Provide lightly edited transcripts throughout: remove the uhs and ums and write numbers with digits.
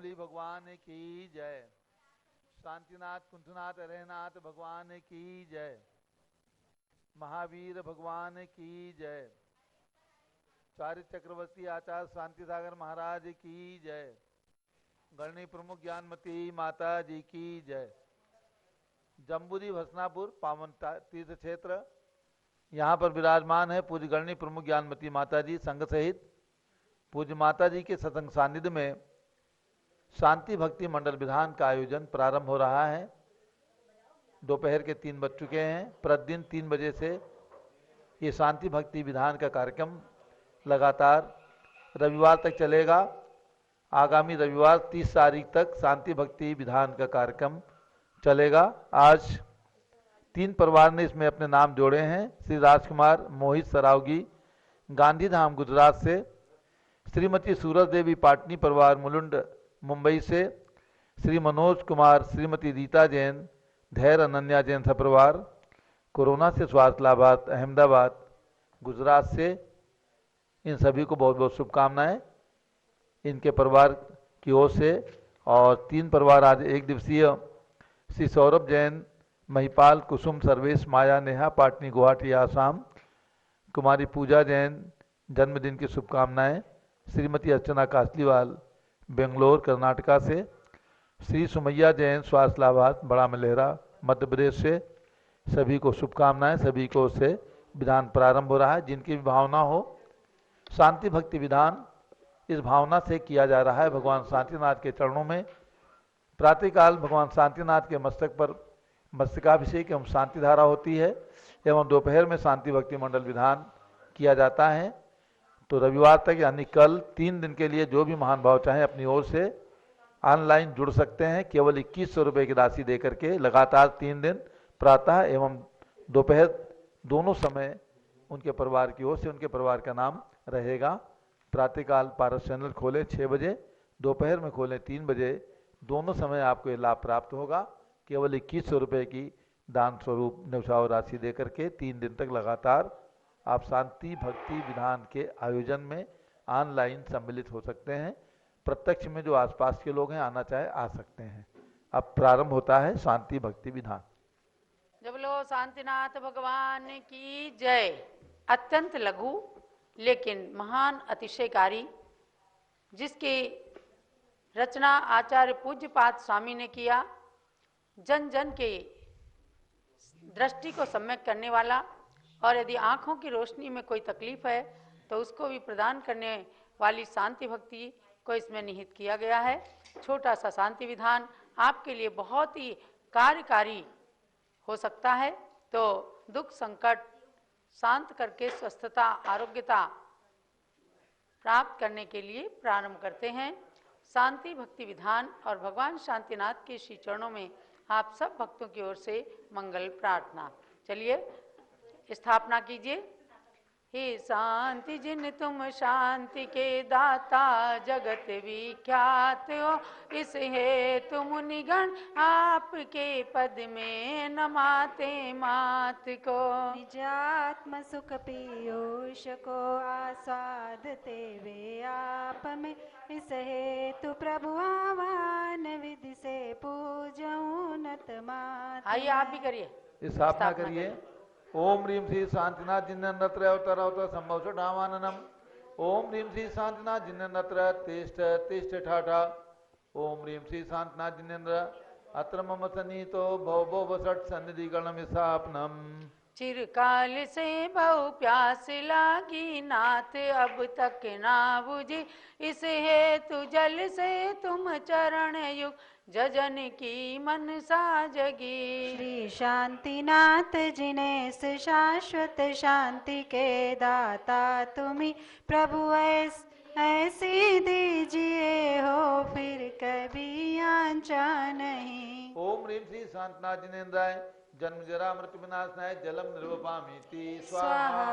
बली भगवान की जय। शांतिनाथ कुंठनाथ अरहनाथ भगवान की जय। महावीर भगवान की जय। चारित्र चक्रवर्ती आचार्य शांति सागर महाराज की जय। गणनी प्रमुख ज्ञानमती माता जी की जय। जम्बूरी भसनापुर पावन तीर्थ क्षेत्र, यहाँ पर विराजमान है पूज्य गणनी प्रमुख ज्ञानमती माता जी संघ सहित। पूज्य माता जी के सत्संग सानिध्य में शांति भक्ति मंडल विधान का आयोजन प्रारंभ हो रहा है। दोपहर के 3 बज चुके हैं। प्रतिदिन 3 बजे से ये शांति भक्ति विधान का कार्यक्रम लगातार रविवार तक चलेगा। आगामी रविवार 30 तारीख तक शांति भक्ति विधान का कार्यक्रम चलेगा। आज 3 परिवार ने इसमें अपने नाम जोड़े हैं। श्री राजकुमार मोहित सरावगी गांधीधाम गुजरात से, श्रीमती सूरज देवी पाटनी परिवार मुलुंड मुंबई से, श्री मनोज कुमार श्रीमती रीता जैन धैर्य अनन्या जैन सपरिवार कोरोना से स्वास्थ्य लाभार्थ अहमदाबाद गुजरात से। इन सभी को बहुत बहुत शुभकामनाएं इनके परिवार की ओर से। और 3 परिवार आज एक दिवसीय श्री सौरभ जैन महिपाल कुसुम सर्वेश माया नेहा पाटनी गुवाहाटी आसाम, कुमारी पूजा जैन जन्मदिन की शुभकामनाएं। श्रीमती अर्चना कासलीवाल बेंगलोर कर्नाटका से, श्री सुमैया जैन स्वास्थ्य लाभार्थ बड़ा मलेहरा मध्य प्रदेश से। सभी को शुभकामनाएं। सभी को से विधान प्रारंभ हो रहा है। जिनकी भी भावना हो शांति भक्ति विधान इस भावना से किया जा रहा है भगवान शांतिनाथ के चरणों में। प्रातःकाल भगवान शांतिनाथ के मस्तक पर मस्तकाभिषेक एवं शांति धारा होती है एवं दोपहर में शांति भक्ति मंडल विधान किया जाता है। तो रविवार तक यानी कल 3 दिन के लिए जो भी महान भाव चाहें अपनी ओर से ऑनलाइन जुड़ सकते हैं। केवल 2100 रुपये की राशि देकर के लगातार 3 दिन प्रातः एवं दोपहर दोनों समय उनके परिवार की ओर से उनके परिवार का नाम रहेगा। प्रातःकाल पारस चैनल खोलें 6 बजे, दोपहर में खोलें 3 बजे, दोनों समय आपको ये लाभ प्राप्त होगा। केवल 2100 रुपये की दान स्वरूप न्यौछावर राशि देकर के 3 दिन तक लगातार आप शांति भक्ति विधान के आयोजन में ऑनलाइन सम्मिलित हो सकते हैं। प्रत्यक्ष में जो आसपास के लोग हैं आना चाहे आ सकते हैं। अब प्रारंभ होता है शांति भक्ति विधान। जब लो शांतिनाथ भगवान की जय। अत्यंत लघु लेकिन महान अतिशयकारी, जिसकी रचना आचार्य पूज्यपाद स्वामी ने किया, जन जन के दृष्टि को सम्यक करने वाला, और यदि आँखों की रोशनी में कोई तकलीफ है तो उसको भी प्रदान करने वाली शांति भक्ति को इसमें निहित किया गया है। छोटा सा शांति विधान आपके लिए बहुत ही कार्यकारी हो सकता है। तो दुख संकट शांत करके स्वस्थता आरोग्यता प्राप्त करने के लिए प्रारंभ करते हैं शांति भक्ति विधान। और भगवान शांतिनाथ के श्री चरणों में आप सब भक्तों की ओर से मंगल प्रार्थना। चलिए स्थापना कीजिए। हे शांति जिन तुम शांति के दाता जगत विख्यात हो, इस हेतु मुनिगण आपके पद में नमाते मात को। निजात्म सुख पीयूष को आस्वादते वे आप में, इस हेतु प्रभु आह्वान विधि से पूजऊं नत मात। आइए आप भी करिए, स्थापना करिए। ओम ह्रीम श्री शांतिनाथ जिन्नत्र अवतर अवतर संभव ठावाननम। ओम ह्रीम श्री शांतिनाथ जिन्नत्र तिष्ठ तिष्ठ ठाठा। ओम ह्रीम श्री शांतिनाथ जिन्नत्र अत्र मम सन्निहितो भव भव सट सन्निधि गणम स्थापनम। चिरकाल से बहु प्यास लागी नाथ अब तक ना बुझी, इस हेतु जल से तुम चरण युग जजन की मनसा जगी। श्री शांतिनाथ जिनेस शाश्वत शांति के दाता तुम्ही, प्रभु ऐसी दीजिए हो फिर कभी आंचा नहीं। ओम ह्रीम श्री शांतिनाथ जिनेन्द्राय जन्म जरा मृत्यु विनाशनाय जलम निर्वपामीति स्वाहा।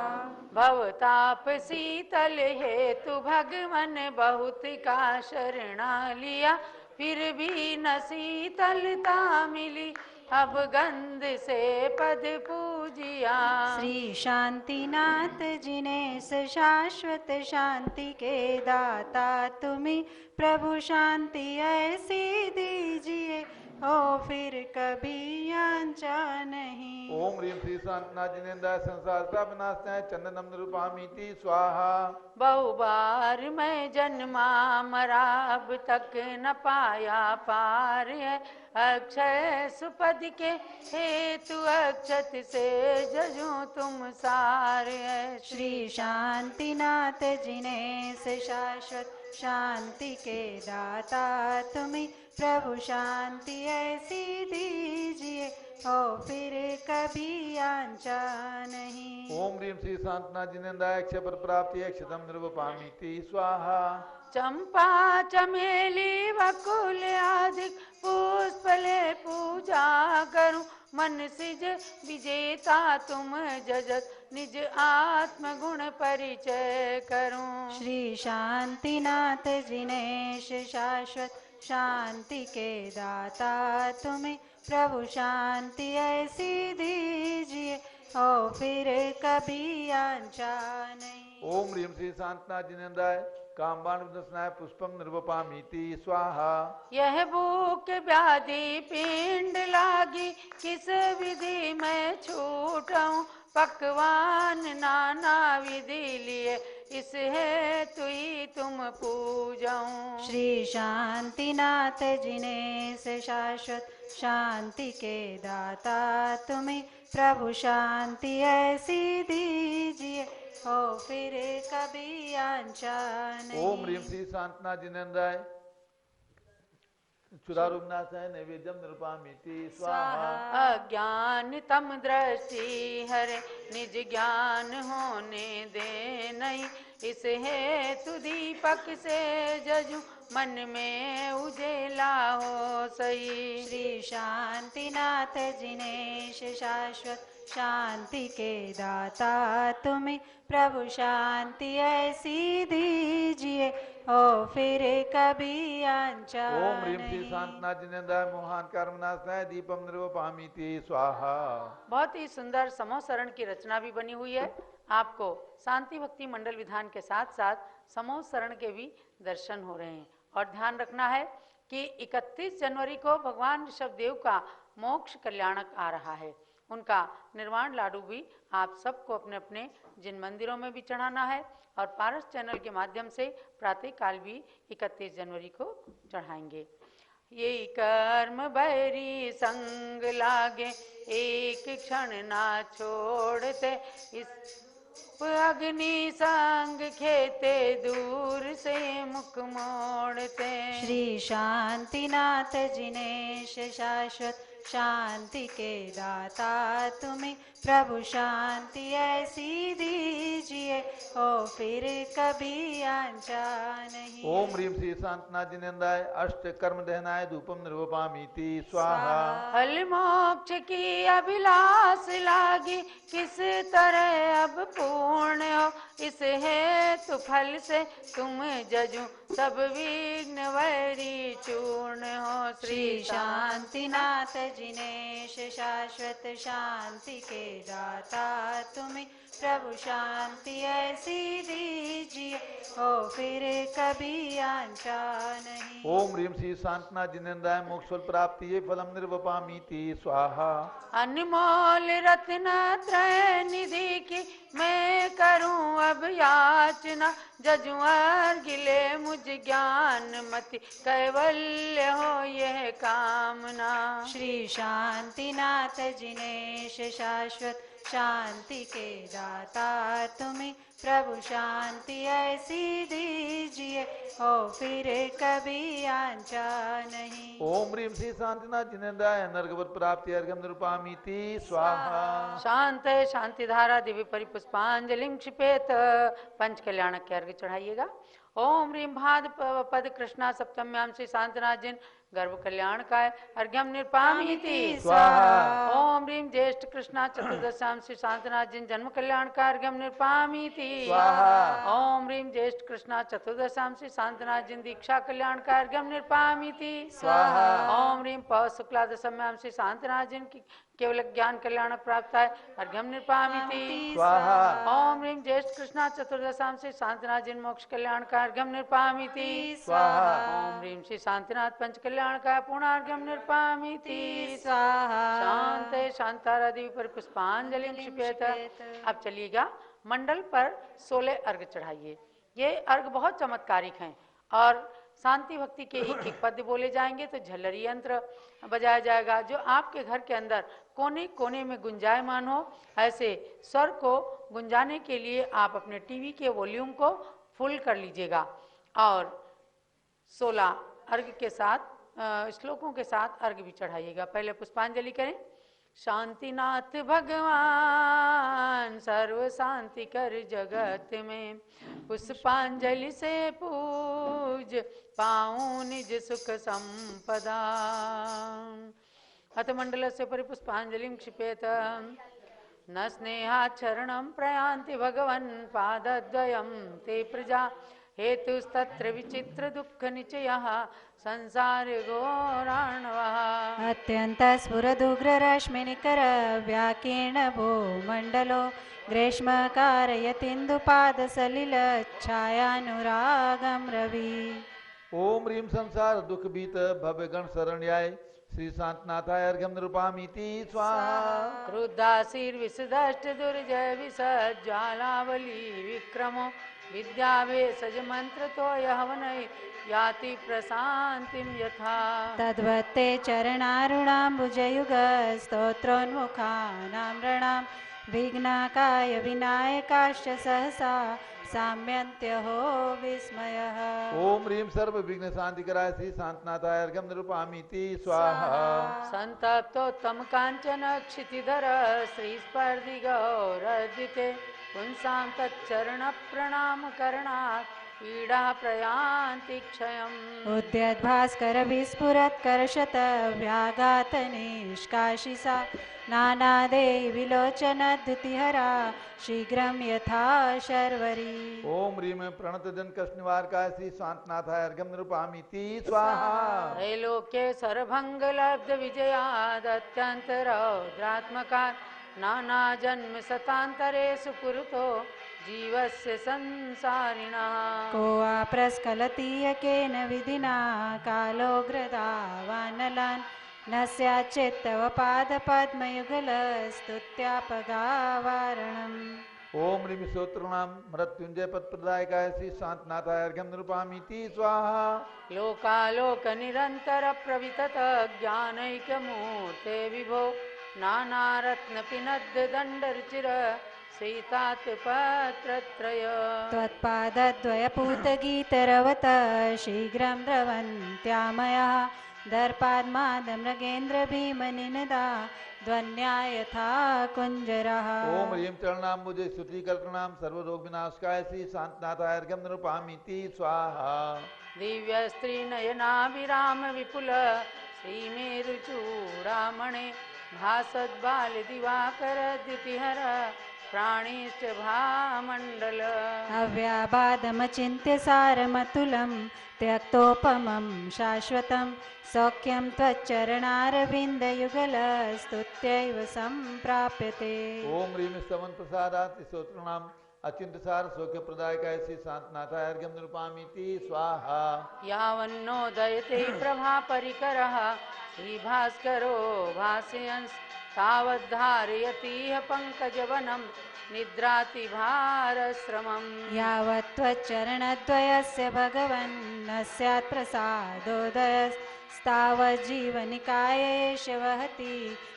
भवताप शीतल हेतु भगवन बहुत का शरणा लिया, फिर भी न शीतलता मिली, अब गंध से पद पूजिया। श्री शांतिनाथ जिनेश शाश्वत शांति के दाता तुम्ही प्रभु शांति ऐसी दीजिए हो फिर कभी आंचा नहीं। ओम ह्रीं श्री शांतनाथ जिनेन्द्राय संसार का विनाशनाय चंदनम निरूपामीति स्वाहा। बहु बार मैं जन्मा मरा अब तक न पाया पार है। अक्षय सुपद के हेतु अक्षत से जजूं तुम सार है। श्री शांतिनाथ जिनेश शाश्वत शांति के दाता तुम्ही प्रभु शांति ऐसी दीजिए हो फिर कभी आंचा नहीं। ओम ह्रीं श्री शांतनाथ जिनेन्द्राय अक्षय पर प्राप्ति अक्षतम निरूपामीति स्वाहा। चंपा चमेली वकुल आदि पुष्पले पूजा करूं मन सिज विजेता तुम जजत निज आत्म गुण परिचय करूं। श्री शांतिनाथ जिनेश शाश्वत शांति के दाता तुम्हें प्रभु शांति ऐसी दीजिए हो फिर कभी आंचा नहीं। ओम ह्रीं श्री शांतनाथ जिनेन्द्राय कामबाण विदस्नाय पुष्पम निरूपामीति स्वाहा। यह भूख व्याधि पिंड लागी किस विधि में छूटूं पकवान नाना विधि लिए इस हेतु ही तुम पूजऊं। श्री शांतिनाथ जिनेश शाश्वत शांति के दाता तुम्हें प्रभु शांति ऐसी दीजिए हो फिर कभी आंचा नहीं। ओम ह्रीं श्री शांतनाथ जिनेन्द्राय चुरारुग्नाशाय नैवेद्यम निरूपामीति स्वाहा। अज्ञान तम दृष्टि हरे निज ज्ञान होने दे नहीं इस हेतु दीपक से जजू मन में उजेला हो सही। श्री शांतिनाथ जिनेश शाश्वत शांति के दाता तुम्हें प्रभु शांति ऐसी दीजिए हो फिर कभी आंचा ओम ह्रीं श्री नहीं। शांतनाथ जिनेन्द्राय मोहान कर्मनाशाय दीपम निरूपामीति स्वाहा। बहुत ही सुंदर समोसरण की रचना भी बनी हुई है। आपको शांति भक्ति मंडल विधान के साथ साथ समोसरण के भी दर्शन हो रहे हैं। और ध्यान रखना है कि 31 जनवरी को भगवान ऋषभदेव का मोक्ष कल्याणक आ रहा है। उनका निर्वाण लाडू भी आप सबको अपने अपने जिन मंदिरों में भी चढ़ाना है और पारस चैनल के माध्यम से प्रातः काल भी 31 जनवरी को चढ़ाएंगे। ये कर्म बैरी संग लागे एक क्षण ना छोड़ते इस अग्नि संग खेते दूर से मुख मोड़ते। श्री शांतिनाथ जिनेश शाश्वत शांति के दाता तुम्हें प्रभु शांति ऐसी दीजिए हो फिर कभी आंचा नहीं। ओम ह्रीं श्री शांतनाथ जिनेन्द्राय अष्ट कर्म दहनाय धूपम निरूपामीति स्वाहा। फल मोक्ष की अभिलाष लागी किस तरह अब पूर्ण हो इस हेतु फल से तुम जजू सब विघ्न वैरी चूर्ण हो। श्री शांतिनाथ जिनेश शाश्वत शांति के दाता तुम्हें प्रभु शांति ऐसी दीजिए हो फिर कभी आंचा नहीं। ओम ह्रीं श्री शांतनाथ जिनेन्द्राय मोक्षफल प्राप्ति ये फलम निरूपामीति स्वाहा। अनमोल रत्न त्रय निधि की मैं करूं अब याचना जजुआर गिले मुझ ज्ञान मति कैवल्य हो यह कामना। श्री शांतिनाथ जिनेश शाश्वत शांति के दाता तुम्हें प्रभु शांति ऐसी दीजिए हो फिर कभी आंचा नहीं। ओम ह्रीं श्री शांतिनाथ जिनेन्द्राय नरकवत प्राप्ति अर्घ्यम निरूपामीति स्वाहा। शांत शांति धारा दिव्य परिपुष्पांजलि क्षिपेत पंच कल्याणक के अर्घ्य चढ़ाइएगा। ओम ह्रीं भाद पद कृष्णा सप्तम्याम श्री शांतनाथ जिन गर्भ कल्याणकाय अर्घ्यम निर्पामीति स्वाहा। ओम ह्रीं ज्येष्ठ कृष्णा चतुर्दशाम श्री शांतनाथ जिन जन्म कल्याणकाय अर्घ्यम निर्पामीति स्वाहा। ओम ह्रीं ज्येष्ठ कृष्णा चतुर्दशाम श्री शांतनाथ जिन दीक्षा कल्याणकाय अर्घ्यम निर्पामीति स्वाहा। ओम ह्रीं पौष शुक्ला दशम्याम श्री शांतनाथ जिन की केवल ज्ञान कल्याणक प्राप्त है अर्घ्यम निर्पामीति स्वाहा। ओम ह्रीं ज्येष्ठ कृष्णा चतुर्दशाम श्री शांतनाथ जिन मोक्ष कल्याण का अर्घ्यम निर्पामीति स्वाहा। ओम ह्रीं श्री शांतिनाथ पंच कल्याण का पूर्णार्घ्यम निर्पामीति स्वाहा। शांते शांतारा देवी पर पुष्पांजलि क्षिपेत। अब चलिएगा मंडल पर 16 अर्घ चढ़ाइए। ये अर्घ बहुत चमत्कारिक हैं और शांति भक्ति के एक एक पद बोले जाएंगे तो झल्लरी यंत्र बजाया जाएगा जो आपके घर के अंदर कोने कोने में गुंजायमान हो। ऐसे स्वर को गुंजाने के लिए आप अपने टीवी के वॉल्यूम को फुल कर लीजिएगा और 16 अर्घ के साथ श्लोकों के साथ अर्घ भी चढ़ाइएगा। पहले पुष्पांजलि करें। शांतिनाथ भगवान सर्व शांति कर जगत में पुष्पांजलि से पूज पाऊं निज सुख संपदा। अथ मंडल से परिपुष्पांजलि क्षिपेत। न स्नेहाचरणं प्रयान्ति भगवन् पादद्वयं ते प्रजा हेतुस्तत्र विचित्र दुःख निचयः संसार घोराणवः। अत्यंत स्फुरदुग्ररश्मिनिकर व्याकीर्ण भो मंडलो ग्रीष्म कारयतीन्दुपाद सलिल छायानुरागम रवि। ओम ह्रीं संसार दुख भीत भव्य गण शरण्याय श्री शांतनाथाय अर्घ्यम निरूपामीति स्वाहा। क्रुद्धासीर्विसदष्ट दुर्जय विसज्ज्वालावली विक्रमो विद्यावेशज मंत्र तो यहवनै याति प्रशांतिम यथा। तद्वत्ते चरणारुणाम्बुजयुग स्तोत्रोन्मुखानां नृणां विघ्नाकाय विनायकाश्च सहसा साम्यन्त्यहो विस्मयः। ओम ह्रीं सर्व विघ्न शांतिकराय श्री शांतनाथाय अर्घ्यम निरूपामीति स्वाहा। संतप्तोत्तम कांचन क्षितिधर श्रीस्पर्धि गौरद्युते पुंसां तच्चरण प्रणाम करणात् पीडा प्रयान्ति क्षयम्। उद्यद्भास्कर विस्फुरत्कर्षत व्याघात निष्काशिसा नानादे विलोचन द्युतिहरा शीघ्रं यथा शर्वरी। ओम ह्रीं प्रणत जन कष्ट निवारकाय श्री शांतनाथाय अर्घ्यम निरूपामीति स्वाहा। त्रैलोक्ये सर्वभंग लब्ध विजयाद अत्यंत रौद्रात्मका नाना जन्म शतान्तरेषु पुरुतो जीवस्य संसारिणः। को प्रस्खलति यकेन विधिना कालोग्रदावानलान् न स्याच्चेत्तव पादपद्मयुगलस्तुत्यापगावारणम्। ओम ह्रीं स्तोत्रणाम मृत्युंजय पद प्रदायकाय श्री शांतनाथाय अर्घ्यम निरूपामीति स्वाहा। लोकालोक निरंतर प्रवितत ज्ञानैकमूर्ते विभो नाना रत्न पिनद्द दंडरुचिर सीतात्पत्रत्रय। त्वत्पादद्वयपूतगीतरवत शीघ्रं द्रवन्त्यामयः दर्पाद्मादमृगेन्द्र भीमनिनदा ध्वन्या यथा कुञ्जरः। ओम ह्रीं चरणाम्बुजे स्तुतिकर्तृणां सर्वरोग विनाशकाय श्री शांतनाथाय अर्घ्यम निरूपामीति स्वाहा। दिव्य स्त्री नयनाभिराम विपुल श्रीमेरुचूड़ामणे भासद्बाल दिवाकर द्युतिहर प्राणिश्च भामण्डल। अव्याबाधमचिन्त्य सारमतुलं त्यक्तोपमं शाश्वतं सौख्यं त्वच्चरणारविन्दयुगलस्तुत्यैव सम्प्राप्यते। ओम ह्रीं स्तवन प्रसादात् स्तोत्रणाम अचिंत्य सार सौख्य प्रदायकाय श्री शांतनाथाय अर्घ्यम निरूपामीति स्वाहा। यावन्नोदयते प्रभा परिकरः श्रीभास्करो भासयंस् तावद्धारयतीह पंकजवनं निद्राति भारश्रमम्। यावत् त्वच्चरणद्वयस्य भगवन् न स्यात् प्रसादोदयस्तावज्जीवनिकाय एष वहति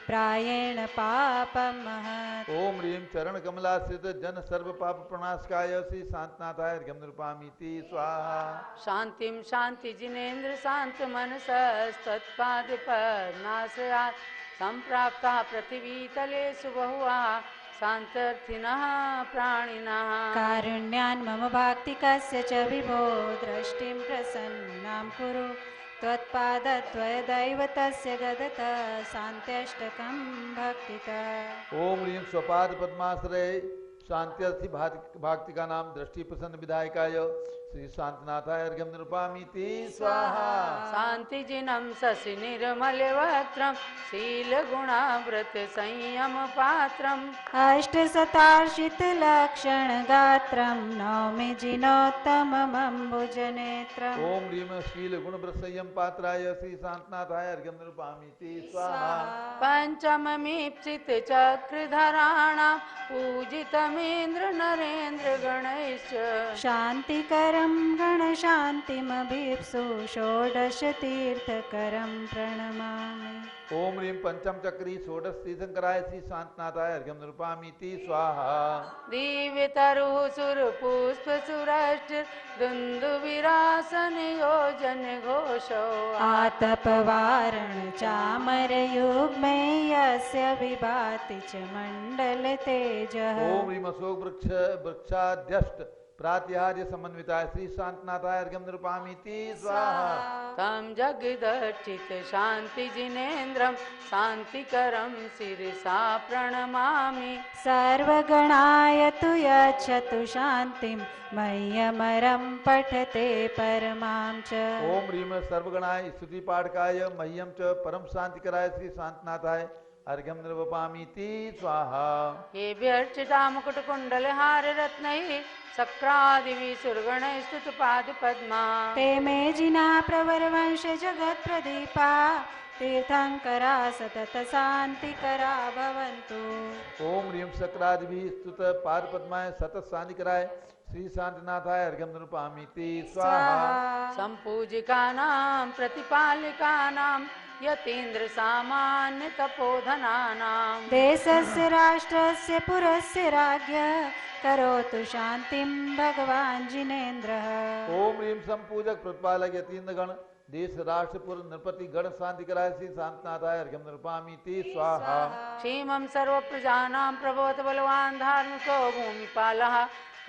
प्रायेण पापं महत्। ओम ह्रीं चरण कमलाश्रित जन सर्व पाप प्रणाशकाय श्री शांतनाथाय अर्घ्यम निरूपामीति स्वाहा। शांतिं शांति जिनेन्द्र शांत मनसस्तत्पाद पद्माश्रयात् संप्राप्ता पृथ्वीतले सुबहुआ शान्तर्थिनः प्राणिनः कारुण्यान् मम भाक्तिकस्य च विभो दृष्टिं प्रसन्नां कुरु त्वत्पादद्वयदैव तस्य गदतः शान्त्यष्टकं भक्तितः। ओम ह्रीं स्वपाद पद्माश्रय शांत्यर्थी भाक्ति का नाम दृष्टि प्रसन्न विधायकाय श्री शांतनाथाय अर्घ्यं निरूपयामि स्वाहा। शान्तिजिनं शशि निर्मलवक्त्रं शीलगुणाव्रत संयम पात्रम् अष्टशतार्षितलक्षणगात्रं नौमि जिनोत्तममम्बुजनेत्रम्। ओम ह्रीं शील गुण संयम पात्राय श्री शांतनाथाय अर्घ्यं निरूपयामि स्वाहा। पंचममीप्सित चक्रधराणां पूजितमेन्द्र नरेन्द्र गणैश्च शान्तिकरं गणशान्तिमभीप्सु षोडशतीर्थकरं प्रणमामि। ओम ह्रीं पंचम चक्री षोडश तीर्थंकराय श्री शांतनाथाय अर्घ्यं निरूपयामि स्वाहा। दिव्यतरुः सुरपुष्पसुरष्ट दुन्दुभिरासन योजन घोषौ आतपवारण चामरयुग्मे यस्य विभाति च मण्डलतेजः। ओम ह्रीं अशोक वृक्षाध्यष्ट प्रातिहार्य समन्विताय श्री शांतनाथाय अर्घ्यं निरूपयामि स्वाहा। तं जगदर्चित शान्तिजिनेन्द्रं शान्तिकरं शिरसा प्रणमामि। सर्वगणाय तु यच्छतु शान्तिं मह्यमरं पठते परमां च। ओम ह्रीं सर्वगणाय स्तुति पाठकाय मह्यम च परम शांतिकराय श्री शांतनाथाय अर्घ्यं निरूपयामि स्वाहा। ये व्यर्चिता मुकुटकुण्डलहार रत्नैः शक्रादिभिः सुरगणैः स्तुतपादपद्मा ते मे जिना प्रवरवंश जगत्प्रदीपा तीर्थंकरा सतत शान्तिकरा भवन्तु। ओम ह्रीं शक्रादिभिः स्तुत पाद पद्माय सतत शांतिकराय श्री शांतनाथाय अर्घ्यं निरूपयामि स्वाहा। सम्पूजिकानां प्रतिपालिकानां यतीन्द्र सामान्य तपोधनानां देशस्य राष्ट्रस्य पुरस्य राज्ञः करोतु शान्तिं भगवान् जिनेन्द्रः। ओम ह्रीं संपूजक प्रतिपालक यतीन्द्र गण देश राष्ट्रपुर नृपति गण शांति कराय श्री शांतनाथाय अर्घ्यं निरूपयामि स्वाहा। क्षेमं सर्वप्रजानां प्रभवत बलवान् धार्मिको भूमिपालः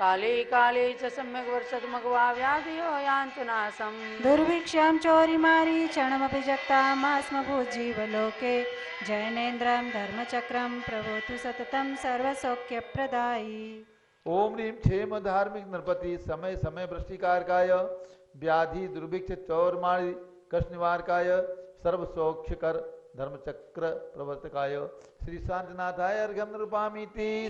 काले काले च सम्यग् वर्षतु मघवा व्याधियो यान्तु नाशम्। दुर्भिक्षं चोरिमारीचणमपि जगतामास्म भूजीवलोके जैनेन्द्रं धर्मचक्रं प्रभोतु सततं सर्वसौख्यप्रदायी। ओम ह्रीं क्षेम धार्मिक नृपति समय समय वृष्टिकारकाय व्याधि दुर्भिक्ष चौरमाणी कष्ट निवारकाय सर्व सौख्यकर धर्मचक्र प्रवर्तकाय श्री शांतनाथाय अर्घ्यं निरूपयामि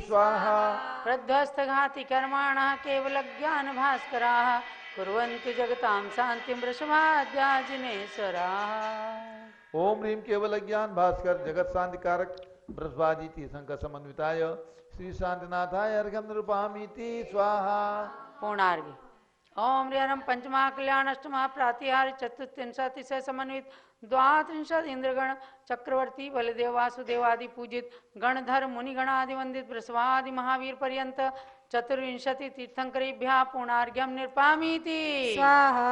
स्वाहा। प्रध्वस्तघाति कर्माणः केवलज्ञान भास्कराः कुर्वन्ति जगतां शान्तिं वृषभाद्या जिनेश्वराः। ओम ह्रीं केवल ज्ञान भास्कर जगत शांति कारक बृहस्पति तीर्थंकर समन्विताय श्री शांतिनाथाय अर्घ्यं निरूपयामि स्वाहा। पूर्णार्घ्य ओम ह्रीं पंचमा कल्याण अष्टमा प्रातिहार्य चतुस्त्रिंशतिशय समन्वित द्वात्रिंशत् इंद्रगण चक्रवर्ती बलदेव वासुदेवादि पूजित गणधर मुनिगणादि वंदित वृषभादि महावीर पर्यंत चतुर्विंशति तीर्थंकरेभ्यः पूर्णार्घ्यं निरूपयामि स्वाहा।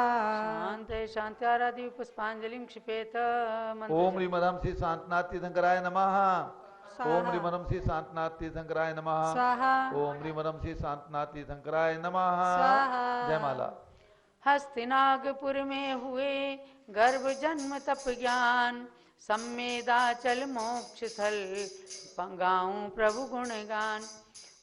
शान्ते शान्त्याराधि पुष्पांजलिं क्षिपेत। ओम ह्रीं श्री शांतनाथ तीर्थंकराय नमः। ओम ह्रीं श्री शांतनाथ तीर्थंकराय नमः। स्वाहा। ओम ह्रीं श्री शांतनाथ तीर्थंकराय नमः। जयमाला। हस्तिनागपुर में हुए गर्भ जन्म तप ज्ञान सम्मेदाचल मोक्ष स्थल गाऊं प्रभु गुणगान।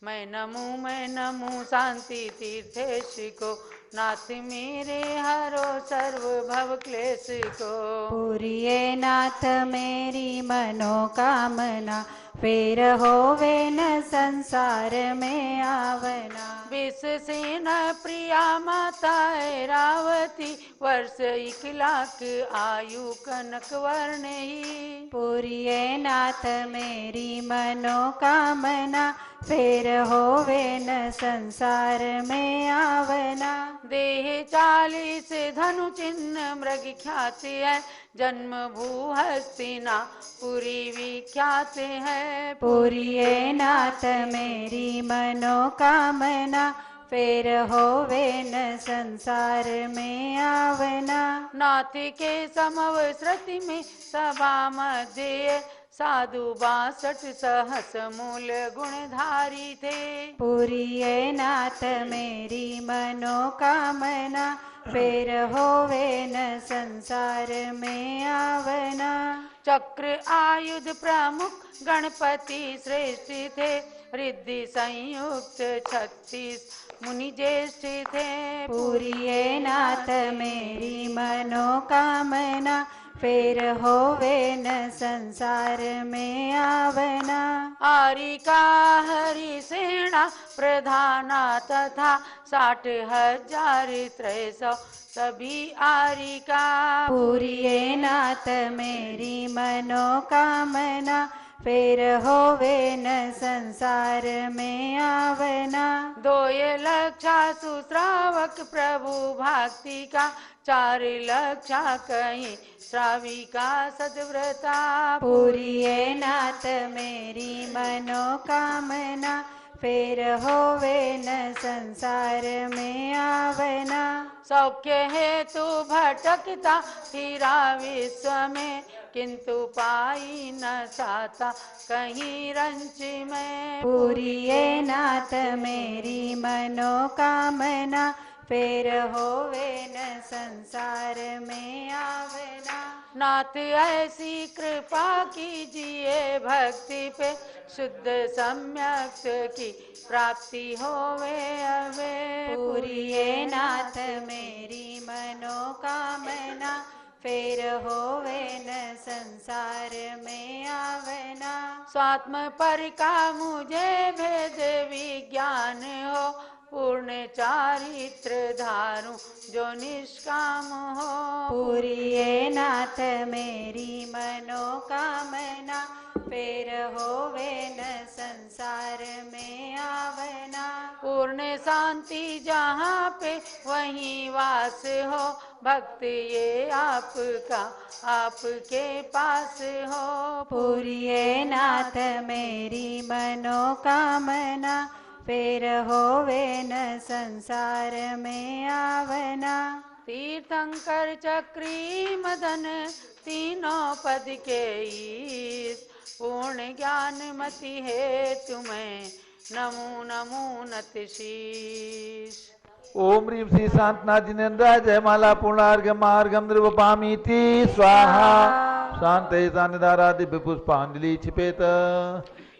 मैं नमू शांति तीर्थेश को नाथ मेरे हरो सर्व भव क्लेश को। पूरिये नाथ मेरी मनोकामना फिर होवे न संसार में आवना। विष सेन प्रिया माता रावती वर्ष 1 लाख आयु कनक वर्ण ही। पूरिये नाथ मेरी मनोकामना फिर होवे न संसार में आवना। देह 40 धनु चिन्ह मृग ख्याति है जन्म भू हस्तिना पुरी विख्यात है। पूरिये नाथ मेरी मनोकामना फिर होवे न संसार में आवना। नाथ के समव श्रुति में सभा मध्य साधु 62 सहस मूल गुणधारी थे। पूरिए नाथ मेरी मनोकामना, फिर होवे न संसार में आवना। चक्र आयुध प्रमुख गणपति श्रेष्ठ थे, रिद्धि संयुक्त 36 मुनि ज्येष्ठ थे। पूरिए नाथ मेरी मनोकामना, फिर होवे न संसार में आवना। आरी का हरि सेना प्रधाना तथा 60,000 300 सभी आरी का। पूरिए नाथ मेरी मनोकामना, फिर होवे न संसार में आवना। 2 लक्षा सुश्रावक प्रभु भक्ति का, 4 लक्षा कहीं श्राविका सदव्रता। पूरिए नाथ मेरी मनोकामना, फिर होवे न संसार में आवना। सौख्य हेतु भटकता फिरा विश्व में, किंतु पाई न साता कहीं रंच में। पूरिए नाथ मेरी मनोकामना, फिर होवे न संसार में आवना। नाथ ऐसी कृपा कीजिए भक्ति पे, शुद्ध सम्यक की प्राप्ति होवे अवे। पूरिए नाथ मेरी मनोकामना, फिर होवे न संसार में आवना। स्वात्म पर का मुझे भेद विज्ञान हो, पूर्ण चारित्र धारू जो निष्काम हो। पूरिए नाथ मेरी मनोकामना, फिर होवे न संसार में आवना। पूर्ण शांति जहाँ पे वहीं वास हो, भक्त ये आपका आपके पास हो। पूरिए नाथ मेरी मनोकामना, फिर होवे न संसार में आवना। तीर्थंकर चक्री मदन तीनों पद के ईश, पूर्ण ज्ञान मति है तुम्हें नमो नमो नत शीश। ओम ह्रीं श्री शांतनाथ जिनेन्द्र जयमाला पूर्णार्घ मार्गम द्रवपामीति स्वाहा। शांति सानिधारा दिव्य पुष्पांजलि छिपेत।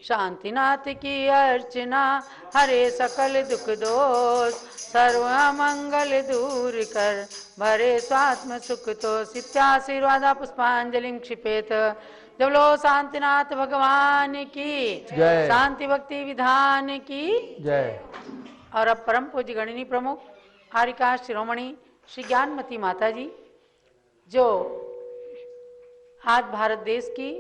शांतिनाथ की अर्चना हरे सकल दुख दोष, सर्व मंगल दूर कर भरे स्वात्म सुख तो। सित्याशीर्वादा पुष्पांजलि क्षिपेत। जब लो शांतिनाथ भगवान की जय। शांति भक्ति विधान की जय। और अब परम पूज्य गणिनी प्रमुख आर्यका शिरोमणि श्री ज्ञानमती माता जी, जो आज भारत देश की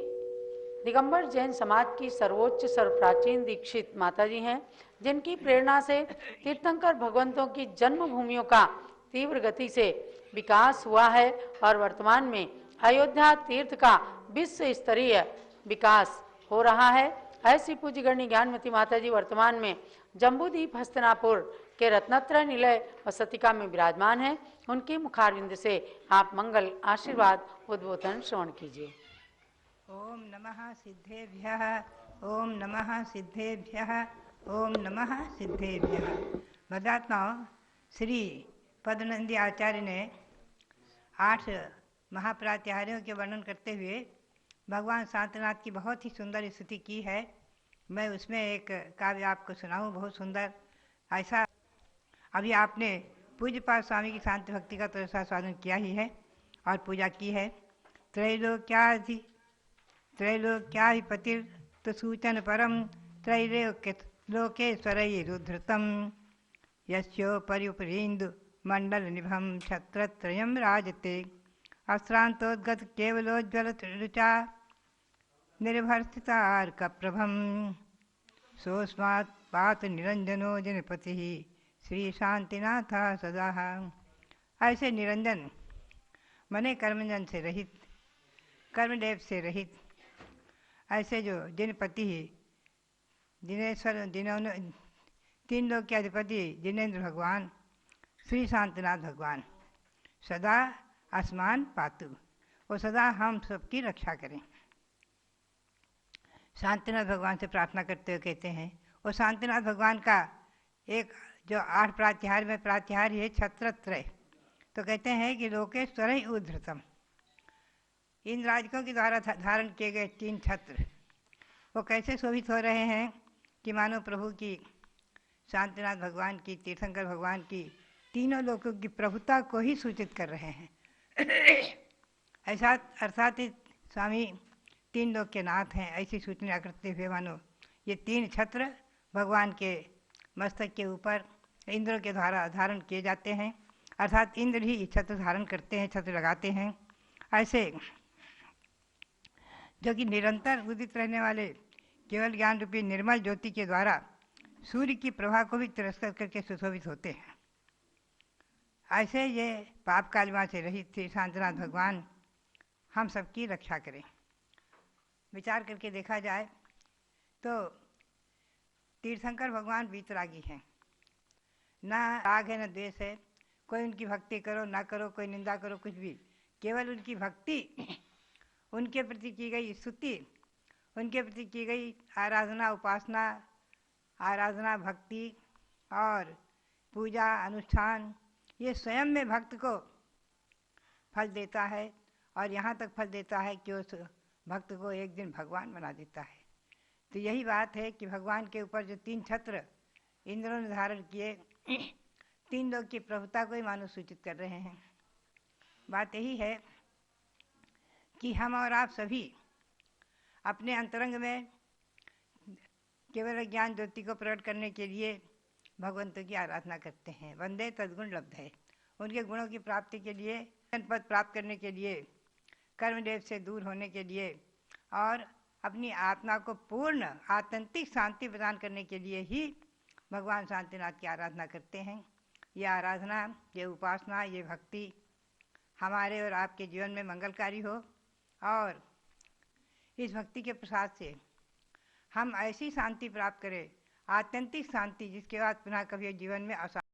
दिगंबर जैन समाज की सर्वोच्च सर्वप्राचीन दीक्षित माता जी हैं, जिनकी प्रेरणा से तीर्थंकर भगवंतों की जन्मभूमियों का तीव्र गति से विकास हुआ है और वर्तमान में अयोध्या तीर्थ का विश्व स्तरीय विकास हो रहा है। ऐसी पूज्य गणनी ज्ञानमती माता जी वर्तमान में जम्बूद्वीप हस्तिनापुर के रत्नत्रय निलय वसतिका में विराजमान हैं। उनके मुखारविंद से आप मंगल आशीर्वाद उद्बोधन श्रवण कीजिए। ओम नमः सिद्धेभ्यः, ओम नमः सिद्धेभ्यः, ओम नमः सिद्धेभ्यः। मदात्माओं, श्री पद्मनंदी आचार्य ने 8 महाप्रात्याहार्यों के वर्णन करते हुए भगवान शांतिनाथ की बहुत ही सुंदर स्तुति की है। मैं उसमें एक काव्य आपको सुनाऊं, बहुत सुंदर। ऐसा अभी आपने पूज्यपाद स्वामी की शांति भक्ति का तो स्वादन किया ही है और पूजा की है। त्रैलोक्याधिपतिर तो सूचन परम त्रैलोकेश्वरैरुद्धृतं यस्योपर्युपरीन्दु मंडल निभम छत्रत्रयं राजते। अश्रांतोद्गत केवलोज्ज्वल रुचा निर्भर्तितार्कप्रभं सोऽस्मात् पात निरंजनो जनपतिः श्री शांतिनाथ सदा। ऐसे निरंजन मने कर्मजन से रहित, कर्मदेव से रहित, ऐसे जो जिनपति जिनेश्वर जिन्होंने 3 लोक के अधिपति जिनेन्द्र भगवान श्री शांतिनाथ भगवान सदा आसमान पातु, वो सदा हम सबकी रक्षा करें। शांतिनाथ भगवान से प्रार्थना करते हुए कहते हैं, वो शांतिनाथ भगवान का एक जो 8 प्रात्याहार में प्रात्याहार है छत्रत्रय, तो कहते हैं कि लोकेश्वर ही उद्धृतम, इन राजकों के द्वारा धारण किए गए 3 छत्र वो कैसे शोभित हो रहे हैं कि मानो प्रभु की, शांतिनाथ भगवान की, तीर्थंकर भगवान की तीनों लोगों की प्रभुता को ही सूचित कर रहे हैं। ऐसा अर्थात स्वामी 3 लोक के नाथ हैं, ऐसी सूचना करते हुए मानो ये 3 छत्र भगवान के मस्तक के ऊपर इंद्र के द्वारा धारण किए जाते हैं, अर्थात इंद्र ही छत्र धारण करते हैं, छत्र लगाते हैं। ऐसे जो कि निरंतर उदित रहने वाले केवल ज्ञान रूपी निर्मल ज्योति के द्वारा सूर्य की प्रभा को भी तिरस्कार करके सुशोभित होते हैं, ऐसे ये पाप कालिमा से रहित श्री शांतिनाथ भगवान हम सबकी रक्षा करें। विचार करके देखा जाए तो तीर्थंकर भगवान वीतरागी हैं, ना राग है न द्वेष है, कोई उनकी भक्ति करो ना करो, कोई निंदा करो, कुछ भी, केवल उनकी भक्ति, उनके प्रति की गई स्तुति, उनके प्रति की गई आराधना, उपासना, आराधना, भक्ति और पूजा अनुष्ठान, ये स्वयं में भक्त को फल देता है, और यहाँ तक फल देता है कि उस भक्त को एक दिन भगवान बना देता है। तो यही बात है कि भगवान के ऊपर जो 3 छत्र इंद्रों ने धारण किए, 3 लोग की प्रभुता को ही मानो सूचित कर रहे हैं। बात यही है कि हम और आप सभी अपने अंतरंग में केवल ज्ञान ज्योति को प्रकट करने के लिए भगवंतों की आराधना करते हैं। वंदे तद्गुण लब्धे, उनके गुणों की प्राप्ति के लिए, पद प्राप्त करने के लिए, कर्मदेव से दूर होने के लिए और अपनी आत्मा को पूर्ण आत्यंतिक शांति प्रदान करने के लिए ही भगवान शांतिनाथ की आराधना करते हैं। ये आराधना, ये उपासना, ये भक्ति हमारे और आपके जीवन में मंगलकारी हो, और इस भक्ति के प्रसाद से हम ऐसी शांति प्राप्त करें, आत्यंतिक शांति, जिसके बाद पुनः कभी जीवन में अशांति